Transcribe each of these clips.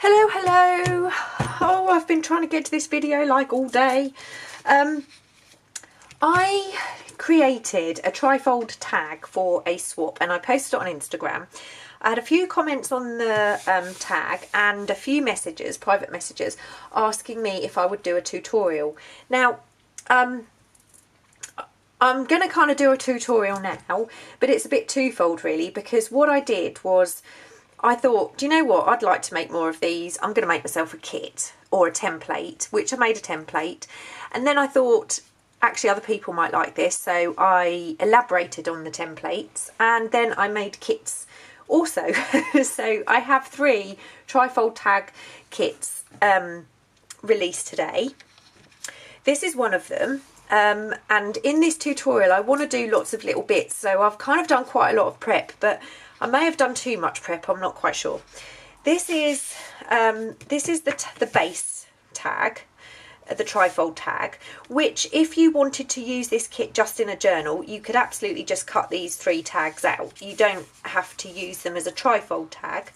Hello, hello. Oh, I've been trying to get to this video like all day. I created a trifold tag for a swap and I posted it on Instagram. I had a few comments on the tag and a few messages, private messages, asking me if I would do a tutorial. Now, I'm going to kind of do a tutorial now, but it's a bit twofold really, because what I did was I thought, do you know what, I'd like to make more of these. I'm going to make myself a kit or a template, which I made a template. And then I thought, actually other people might like this, so I elaborated on the templates and then I made kits also. So I have 3 trifold tag kits released today. This is one of them. And in this tutorial I want to do lots of little bits, so I've kind of done quite a lot of prep, but I may have done too much prep, I'm not quite sure. This is the base tag, the trifold tag, which if you wanted to use this kit just in a journal, you could absolutely just cut these 3 tags out. You don't have to use them as a trifold tag.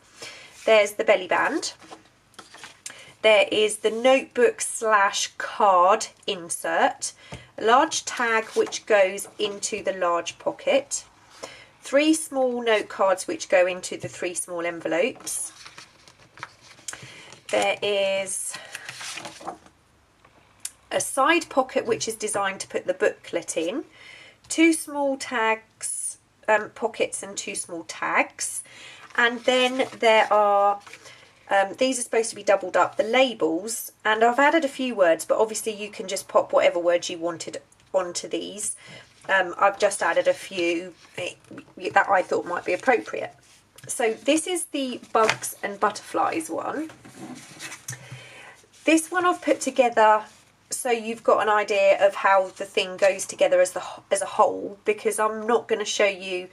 There's the belly band. There is the notebook / card insert, a large tag which goes into the large pocket, 3 small note cards which go into the 3 small envelopes. There is a side pocket which is designed to put the booklet in, 2 small tags, pockets and 2 small tags, and then there are these are supposed to be doubled up, the labels, and I've added a few words, but obviously you can just pop whatever words you wanted onto these. I've just added a few that I thought might be appropriate. So this is the bugs and butterflies one. This one I've put together so you've got an idea of how the thing goes together as a whole, because I'm not going to show you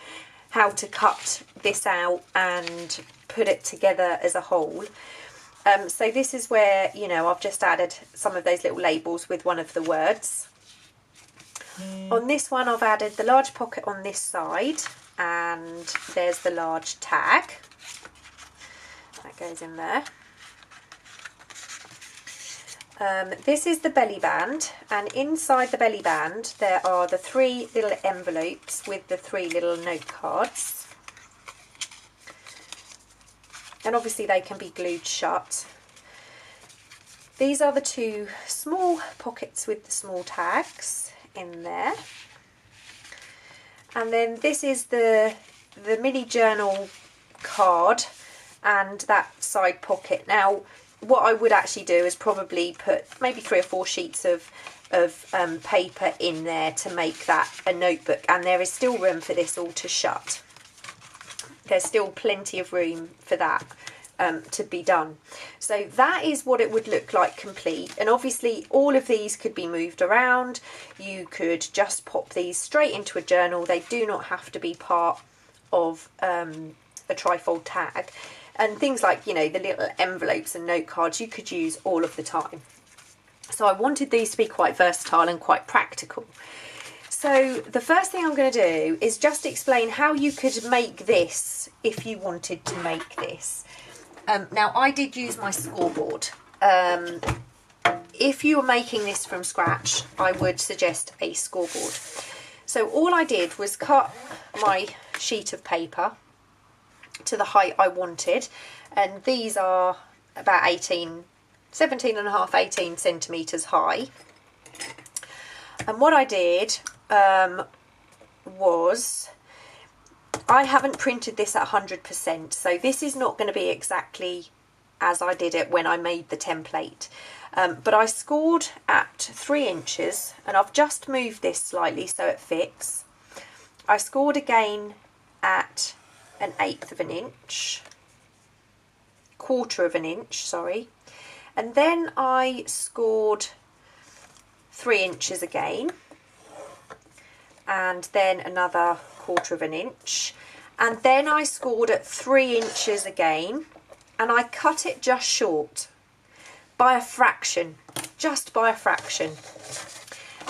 how to cut this out and put it together as a whole. So this is where, you know, I've just added some of those little labels with one of the words. On this one I've added the large pocket on this side, and there's the large tag that goes in there. This is the belly band, and inside the belly band there are the 3 little envelopes with the 3 little note cards, and obviously they can be glued shut. These are the 2 small pockets with the small tags in there, and then this is the mini journal card and that side pocket. Now what I would actually do is probably put maybe 3 or 4 sheets of paper in there to make that a notebook, and there is still room for this all to shut. There's still plenty of room for that to be done. So that is what it would look like complete, and obviously all of these could be moved around. You could just pop these straight into a journal. They do not have to be part of a trifold tag. And things like, you know, the little envelopes and note cards you could use all of the time. So I wanted these to be quite versatile and quite practical. So the first thing I'm going to do is just explain how you could make this if you wanted to make this. Now I did use my scoreboard. If you were making this from scratch, I would suggest a scoreboard. So all I did was cut my sheet of paper to the height I wanted, and these are about 17 and a half, 18 centimetres high. And what I did was, I haven't printed this at 100%, so this is not going to be exactly as I did it when I made the template, but I scored at 3 inches, and I've just moved this slightly so it fits. I scored again at 1/8 of an inch, 1/4 of an inch, sorry, and then I scored 3 inches again, and then another 1/4 of an inch, and then I scored at 3 inches again, and I cut it just short by a fraction, just by a fraction.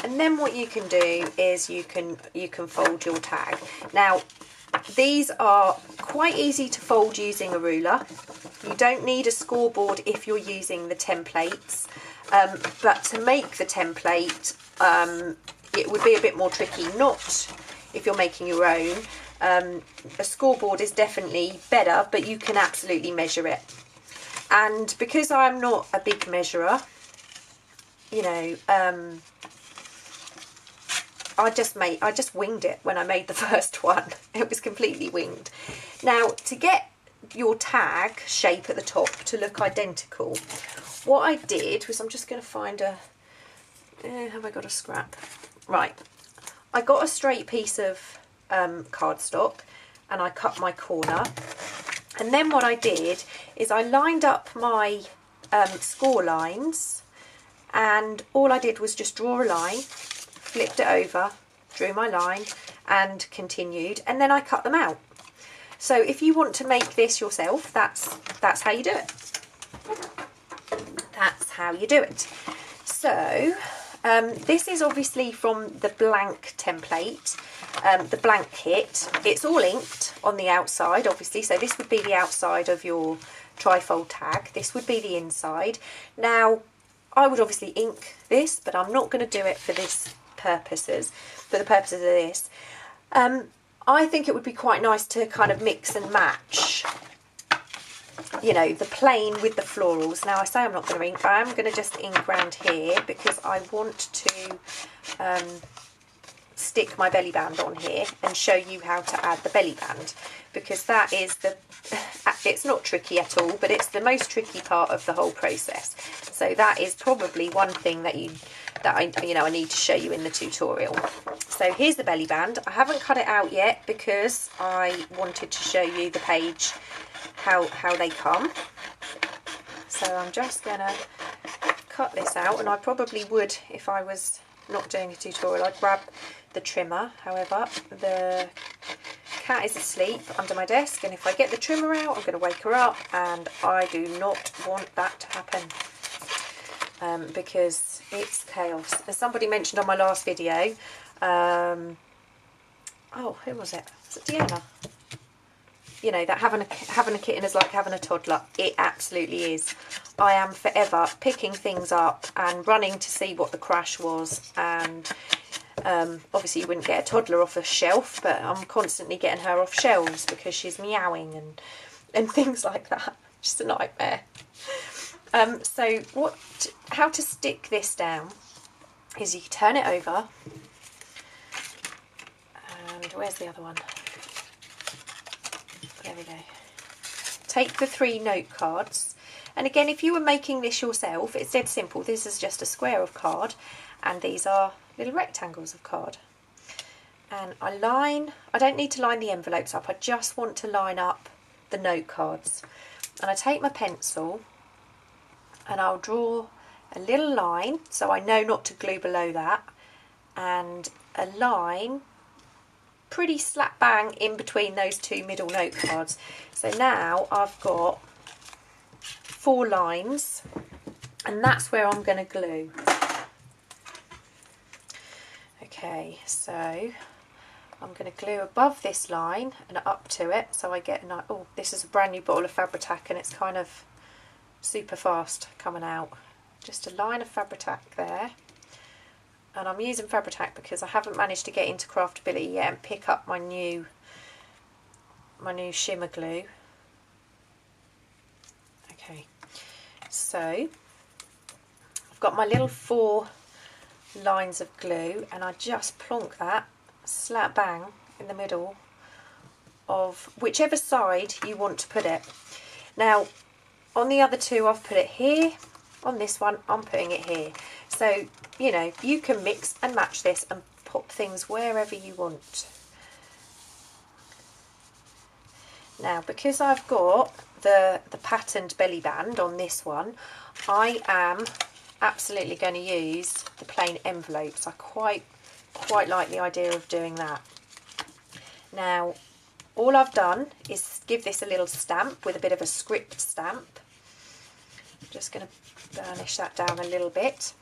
And then what you can do is you can fold your tag. Now these are quite easy to fold using a ruler. You don't need a scoreboard if you're using the templates, but to make the template, it would be a bit more tricky. Not if you're making your own. A scoreboard is definitely better, but you can absolutely measure it. And because I'm not a big measurer, you know, I just winged it when I made the first one. It was completely winged. Now, to get your tag shape at the top to look identical, what I did was, I'm just going to find a, have I got a scrap? Right, I got a straight piece of cardstock and I cut my corner, and then what I did is I lined up my score lines, and all I did was just draw a line, flipped it over, drew my line and continued, and then I cut them out. So if you want to make this yourself, that's how you do it. That's how you do it. So this is obviously from the blank template, the blank kit. It's all inked on the outside, obviously, so this would be the outside of your trifold tag. This would be the inside. Now, I would obviously ink this, but I'm not going to do it for the purposes of this. I think it would be quite nice to kind of mix and match, you know, the plain with the florals. Now, I say I'm not going to ink, but I am going to just ink around here because I want to stick my belly band on here and show you how to add the belly band, because that is it's not tricky at all, but it's the most tricky part of the whole process. So that is probably one thing that I need to show you in the tutorial. So here's the belly band. I haven't cut it out yet because I wanted to show you the page how they come. So I'm just gonna cut this out, and I probably would, if I was not doing a tutorial, I'd grab the trimmer. However, the cat is asleep under my desk, and if I get the trimmer out, I'm going to wake her up, and I do not want that to happen because it's chaos. As somebody mentioned on my last video, oh, who was it? Was it Deanna? You know, that having a kitten is like having a toddler. It absolutely is. I am forever picking things up and running to see what the crash was, and obviously you wouldn't get a toddler off a shelf, but I'm constantly getting her off shelves because she's meowing and things like that. Just a nightmare. So how to stick this down is you turn it over, and where's the other one? There we go. Take the 3 note cards, and again, if you were making this yourself, it's dead simple. This is just a square of card, and these are little rectangles of card. And I don't need to line the envelopes up, I just want to line up the note cards. And I take my pencil and I'll draw a little line so I know not to glue below that, and a line pretty slap bang in between those 2 middle note cards. So now I've got 4 lines, and that's where I'm going to glue. Okay, so I'm going to glue above this line and up to it, so I get a nice, oh, this is a brand new bottle of Fabri-Tac and it's kind of super fast coming out. Just a line of Fabri-Tac there, and I'm using Fabri-Tac because I haven't managed to get into Craftability yet and pick up my new shimmer glue. Okay, so I've got my little 4 lines of glue, and I just plonk that slap bang in the middle of whichever side you want to put it. Now, on the other 2 I've put it here, on this one I'm putting it here. So, you know, you can mix and match this and pop things wherever you want. Now, because I've got the patterned belly band on this one, I am absolutely going to use the plain envelopes. I quite like the idea of doing that. Now, all I've done is give this a little stamp with a bit of a script stamp. I'm just going to burnish that down a little bit,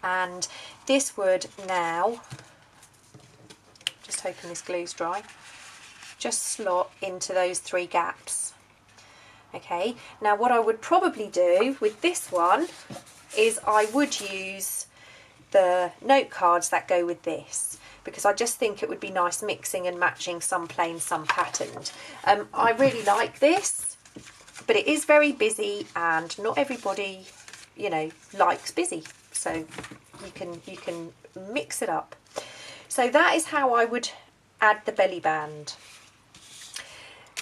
and this would now, just hoping this glue's dry, just slot into those 3 gaps. Okay, now what I would probably do with this one is I would use the note cards that go with this, because I just think it would be nice mixing and matching, some plain, some patterned. I really like this, but it is very busy and not everybody, you know, likes busy. So you can mix it up. So that is how I would add the belly band.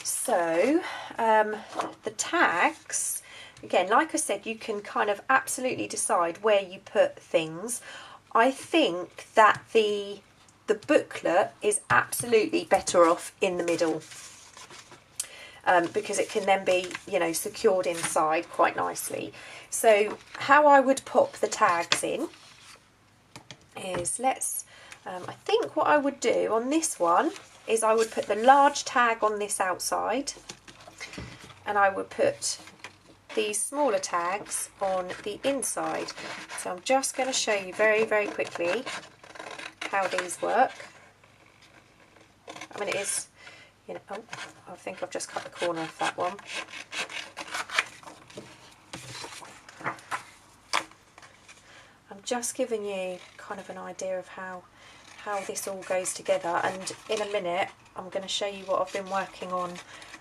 So the tags, again, like I said, you can kind of absolutely decide where you put things. I think that the booklet is absolutely better off in the middle, because it can then be, you know, secured inside quite nicely. So how I would pop the tags in is, I think what I would do on this one is I would put the large tag on this outside, and I would put these smaller tags on the inside. So I'm just going to show you very, very quickly how these work. I mean, it is, you know, oh, I think I've just cut the corner of that one. I'm just giving you kind of an idea of how this all goes together, and in a minute I'm going to show you what I've been working on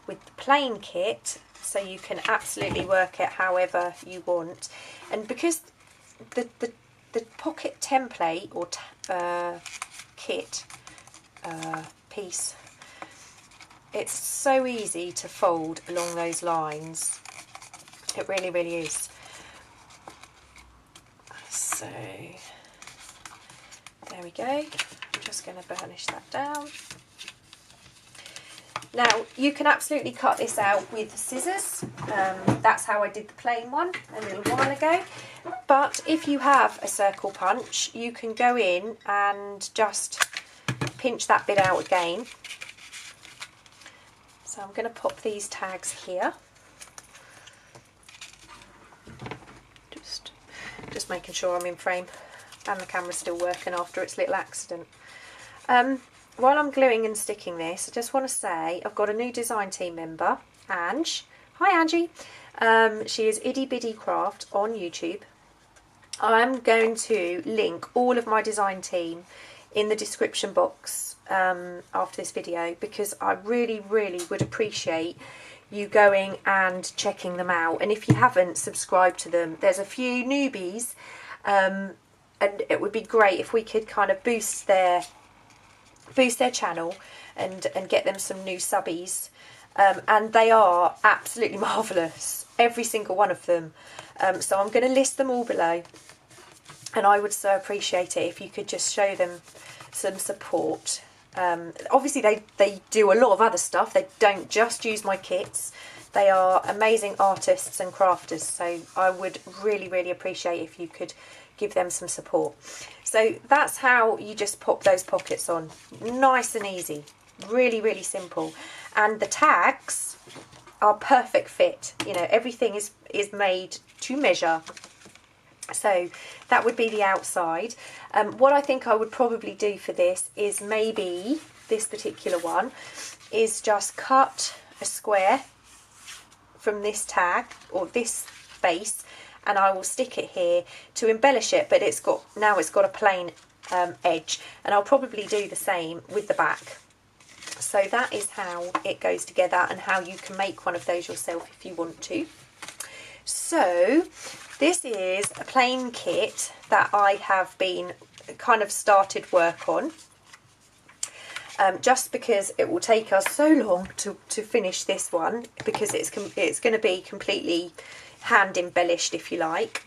with the plain kit, so you can absolutely work it however you want. And because the pocket template or kit piece, it's so easy to fold along those lines. It really, really is. So there we go. I'm just going to burnish that down. Now you can absolutely cut this out with scissors. That's how I did the plain one a little while ago. But if you have a circle punch, you can go in and just pinch that bit out again. So I'm going to pop these tags here. Just making sure I'm in frame and the camera's still working after its little accident. While I'm gluing and sticking this, I just want to say I've got a new design team member, Ange. Hi Angie. She is Itty Bitty Craft on YouTube. I'm going to link all of my design team in the description box after this video, because I really, really would appreciate you going and checking them out. And if you haven't subscribed to them, there's a few newbies, and it would be great if we could kind of boost their channel and get them some new subbies. And they are absolutely marvellous, every single one of them. So I'm going to list them all below, and I would so appreciate it if you could just show them some support. Obviously they do a lot of other stuff. They don't just use my kits. They are amazing artists and crafters, so I would really, really appreciate if you could give them some support. So that's how you just pop those pockets on. Nice and easy. Really, really simple. And the tags are perfect fit. You know, everything is made to measure. So that would be the outside. What I think I would probably do for this is, maybe this particular one, is just cut a square from this tag or this base, and I will stick it here to embellish it, but now it's got a plain edge, and I'll probably do the same with the back. So that is how it goes together, and how you can make one of those yourself if you want to. So this is a plain kit that I have been kind of started work on, just because it will take us so long to finish this one, because it's going to be completely hand embellished, if you like.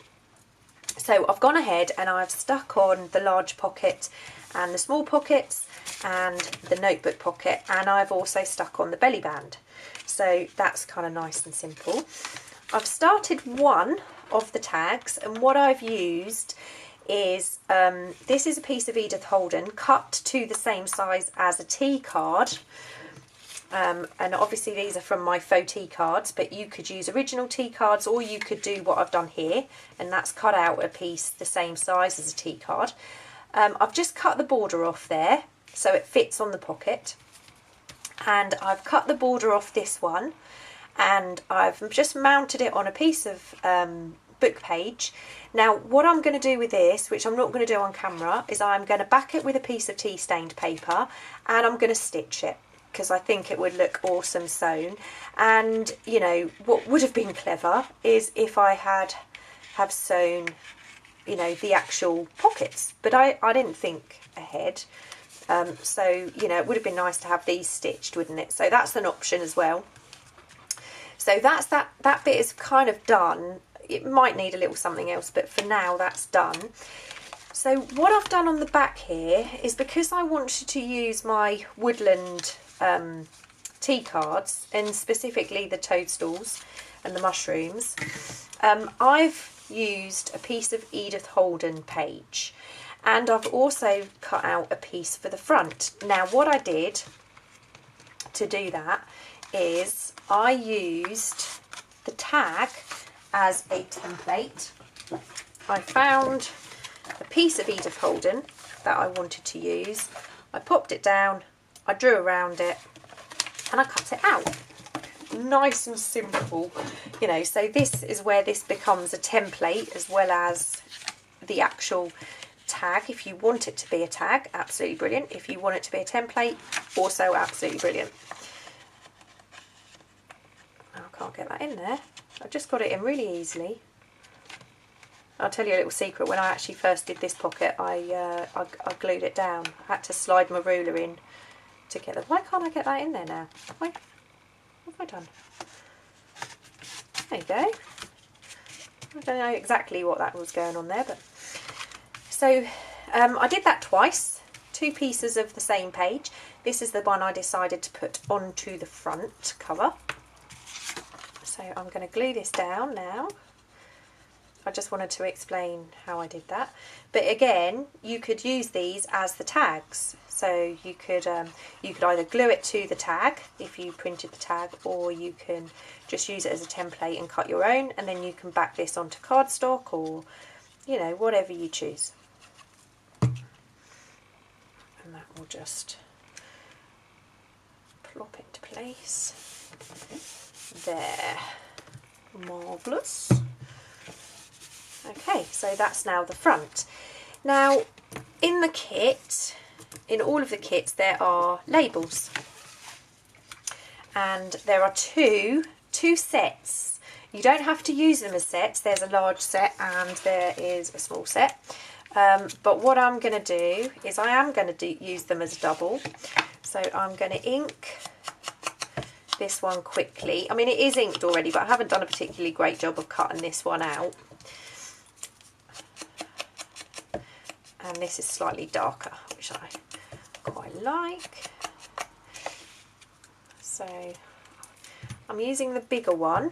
So I've gone ahead and I've stuck on the large pocket and the small pockets and the notebook pocket, and I've also stuck on the belly band. So that's kind of nice and simple. I've started one of the tags, and what I've used is, this is a piece of Edith Holden cut to the same size as a tea card. And obviously these are from my faux tea cards, but you could use original tea cards, or you could do what I've done here, and that's cut out a piece the same size as a tea card. I've just cut the border off there so it fits on the pocket, and I've cut the border off this one, and I've just mounted it on a piece of book page. Now what I'm going to do with this, which I'm not going to do on camera, is I'm going to back it with a piece of tea stained paper and I'm going to stitch it, because I think it would look awesome sewn. And you know what would have been clever is if I have sewn, you know, the actual pockets, but I didn't think ahead. So you know, it would have been nice to have these stitched, wouldn't it? So that's an option as well. So that's that bit is kind of done. It might need a little something else, but for now that's done. So what I've done on the back here is, because I wanted to use my woodland tea cards, and specifically the toadstools and the mushrooms, I've used a piece of Edith Holden page, and I've also cut out a piece for the front. Now what I did to do that is I used the tag as a template. I found a piece of Edith Holden that I wanted to use. I popped it down, I drew around it, and I cut it out. Nice and simple, you know. So this is where this becomes a template as well as the actual tag. If you want it to be a tag, absolutely brilliant. If you want it to be a template, also absolutely brilliant. I can't get that in there. I just got it in really easily. I'll tell you a little secret. When I actually first did this pocket, I glued it down. I had to slide my ruler in together. Why can't I get that in there now? What have I done? There you go. I don't know exactly what that was going on there, but so I did that twice. 2 pieces of the same page. This is the one I decided to put onto the front cover. So I'm going to glue this down now. I just wanted to explain how I did that. But again, you could use these as the tags. So you could either glue it to the tag if you printed the tag, or you can just use it as a template and cut your own, and then you can back this onto cardstock, or you know, whatever you choose. And that will just plop into place. There. Marvellous. Okay, so that's now the front. Now in the kit, in all of the kits, there are labels, and there are two sets. You don't have to use them as sets. There's a large set and there is a small set, but what I'm going to do is I am going to use them as a double. So I'm going to ink this one quickly. I mean, it is inked already, but I haven't done a particularly great job of cutting this one out. And this is slightly darker, which I quite like. So I'm using the bigger one,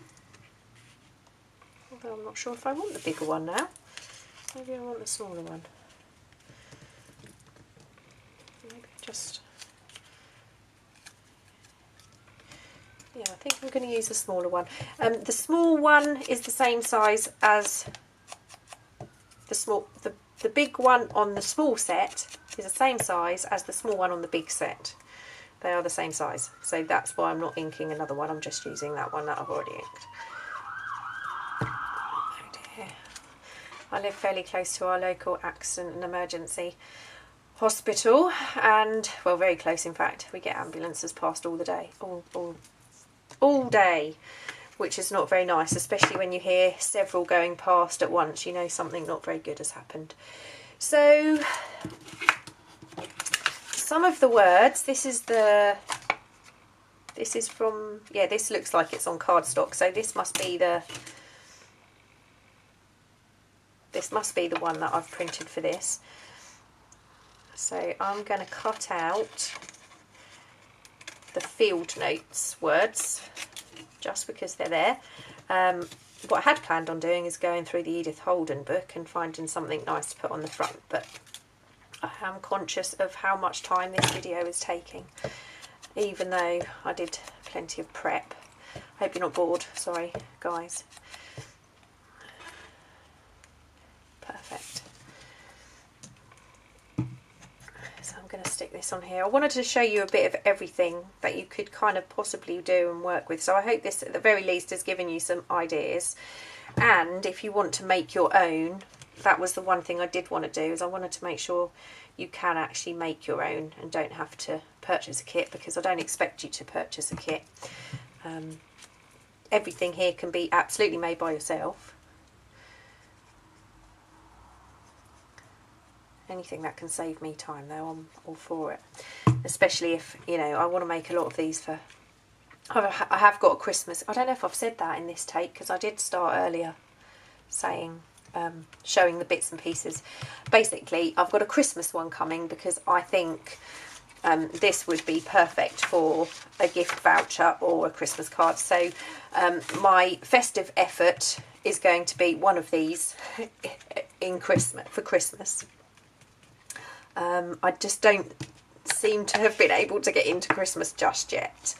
although I'm not sure if I want the bigger one now. Maybe I want the smaller one. Maybe just... yeah, I think I'm going to use the smaller one. The small one is the same size as the big one on the small set is the same size as the small one on the big set. They are the same size, so that's why I'm not inking another one. I'm just using that one that I've already inked. Oh dear. I live fairly close to our local accident and emergency hospital, and well, very close in fact. We get ambulances past all the day, all day, which is not very nice, especially when you hear several going past at once. You know something not very good has happened. So some of the words, this is from, yeah, this looks like it's on cardstock, so this must be the one that I've printed for this. So I'm going to cut out the field notes words just because they're there. What I had planned on doing is going through the Edith Holden book and finding something nice to put on the front, but I am conscious of how much time this video is taking, even though I did plenty of prep. I hope you're not bored. Sorry, guys. Perfect. So I'm going to stick this on here. I wanted to show you a bit of everything that you could kind of possibly do and work with. So I hope this at the very least has given you some ideas. And if you want to make your own, that was the one thing I did want to do, is I wanted to make sure you can actually make your own and don't have to purchase a kit, because I don't expect you to purchase a kit. Everything here can be absolutely made by yourself. Anything that can save me time though, I'm all for it. Especially if, you know, I want to make a lot of these for... I have got a Christmas... I don't know if I've said that in this take, because I did start earlier saying... showing the bits and pieces. Basically, I've got a Christmas one coming, because I think this would be perfect for a gift voucher or a Christmas card. So my festive effort is going to be one of these for Christmas. I just don't seem to have been able to get into Christmas just yet.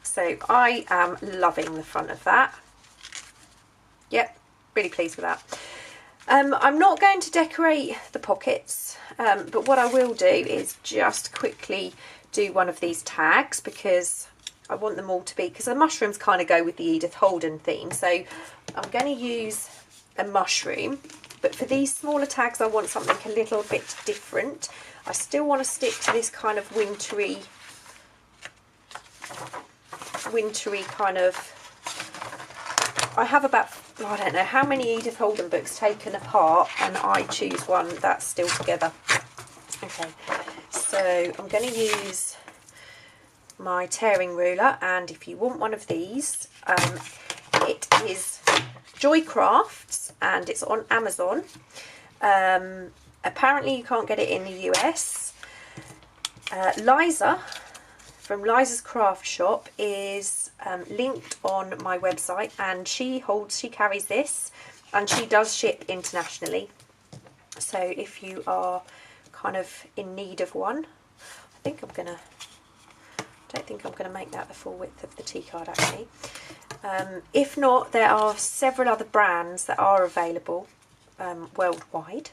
So I am loving the front of that. Yep, really pleased with that. I'm not going to decorate the pockets, but what I will do is just quickly do one of these tags, because I want them all to be, because the mushrooms kind of go with the Edith Holden theme. So I'm going to use a mushroom, but for these smaller tags I want something a little bit different. I still want to stick to this kind of wintry kind of... I have about, I don't know how many Edith Holden books taken apart, and I choose one that's still together. Okay, so I'm going to use my tearing ruler, and if you want one of these, it is Joy Crafts and it's on Amazon. Apparently you can't get it in the US. Liza from Liza's Craft Shop is linked on my website, and she carries this, and she does ship internationally. So if you are kind of in need of one, I don't think I'm gonna make that the full width of the tea card actually. If not, there are several other brands that are available worldwide.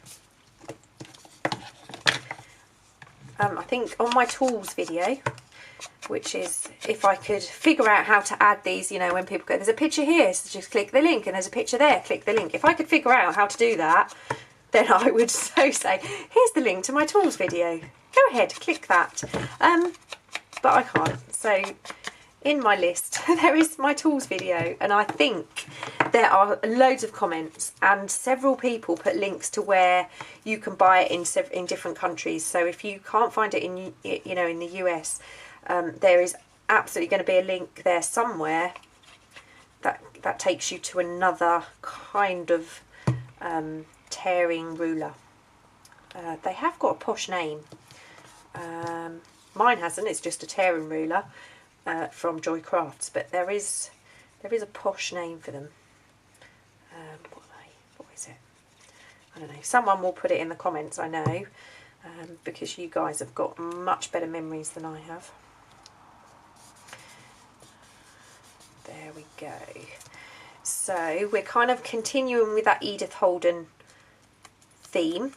I think on my tools video, which is if I could figure out how to add these, you know, when people go, there's a picture here, so just click the link, and there's a picture there, click the link. If I could figure out how to do that, then I would so say, here's the link to my tools video. Go ahead, click that. But I can't. So in my list, there is my tools video, and I think there are loads of comments, and several people put links to where you can buy it in different countries. So if you can't find it in, you know, in the US, there is absolutely going to be a link there somewhere that takes you to another kind of tearing ruler. They have got a posh name. Mine hasn't. It's just a tearing ruler from Joy Crafts, but there is a posh name for them. What is it? I don't know. Someone will put it in the comments, I know, because you guys have got much better memories than I have. There we go. So we're kind of continuing with that Edith Holden theme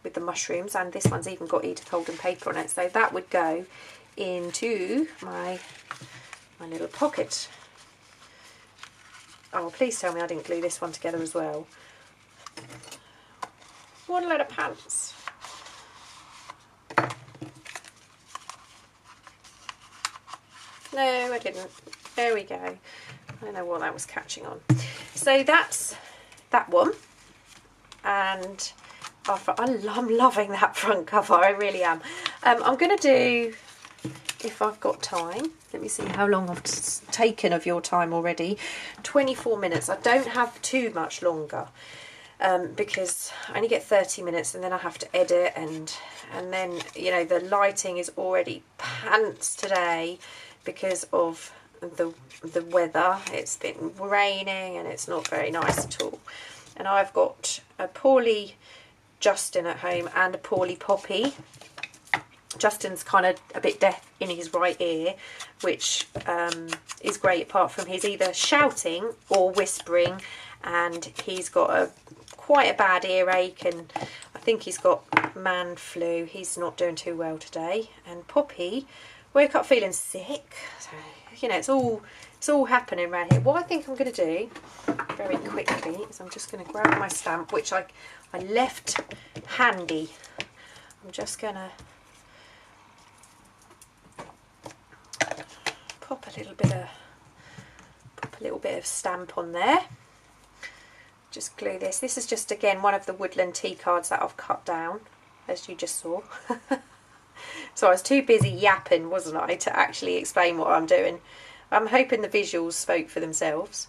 with the mushrooms, and this one's even got Edith Holden paper on it, so that would go into my little pocket. Oh, please tell me I didn't glue this one together as well. What a load of pants. No, I didn't. There we go. I don't know what that was catching on. So that's that one, and I'm loving that front cover. I really am. I'm going to do, if I've got time, let me see how long I've taken of your time already. 24 minutes. I don't have too much longer, because I only get 30 minutes, and then I have to edit, and then, you know, the lighting is already pants today because of the weather. It's been raining and it's not very nice at all, and I've got a poorly Justin at home and a poorly Poppy. Justin's kind of a bit deaf in his right ear, which is great, apart from he's either shouting or whispering, and he's got quite a bad earache, and I think he's got man flu. He's not doing too well today. And Poppy woke up feeling sick. So, you know, it's all happening around here. What I think I'm going to do very quickly is I'm just going to grab my stamp, which I left handy. I'm just going to pop a little bit of stamp on there. Just glue this. This is just, again, one of the woodland tea cards that I've cut down, as you just saw. So I was too busy yapping, wasn't I, to actually explain what I'm doing. I'm hoping the visuals spoke for themselves.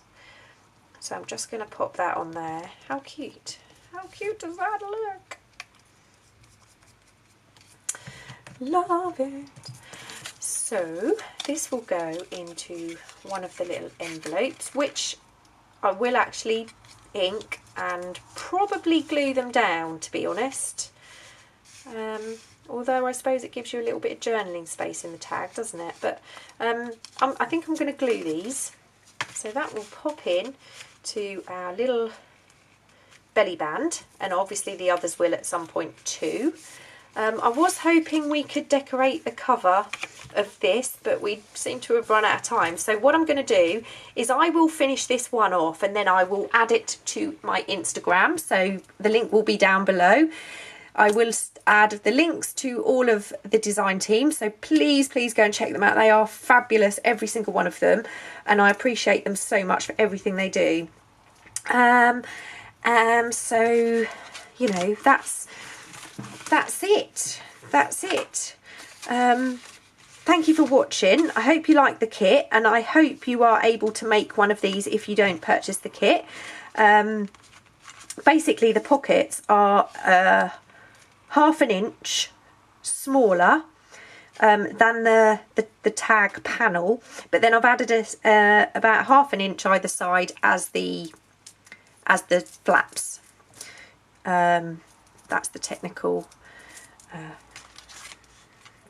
So I'm just going to pop that on there. How cute. How cute does that look? Love it. So this will go into one of the little envelopes, which I will actually ink and probably glue them down, to be honest. Although I suppose it gives you a little bit of journaling space in the tag, doesn't it? But I think I'm going to glue these. So that will pop in to our little belly band, and obviously the others will at some point too. I was hoping we could decorate the cover of this, but we seem to have run out of time. So what I'm going to do is I will finish this one off, and then I will add it to my Instagram. So the link will be down below. I will add the links to all of the design team, so please go and check them out. They are fabulous, every single one of them, and I appreciate them so much for everything they do. So you know, that's it. Thank you for watching. I hope you like the kit, and I hope you are able to make one of these if you don't purchase the kit. Basically the pockets are half an inch smaller than the tag panel, but then I've added about half an inch either side as the flaps. That's the technical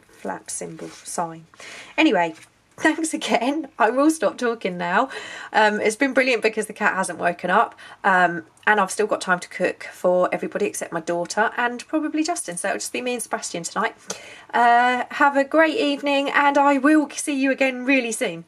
flap symbol sign. Anyway, thanks again. I will stop talking now. It's been brilliant because the cat hasn't woken up, and I've still got time to cook for everybody except my daughter and probably Justin, so it'll just be me and Sebastian tonight. Have a great evening, and I will see you again really soon.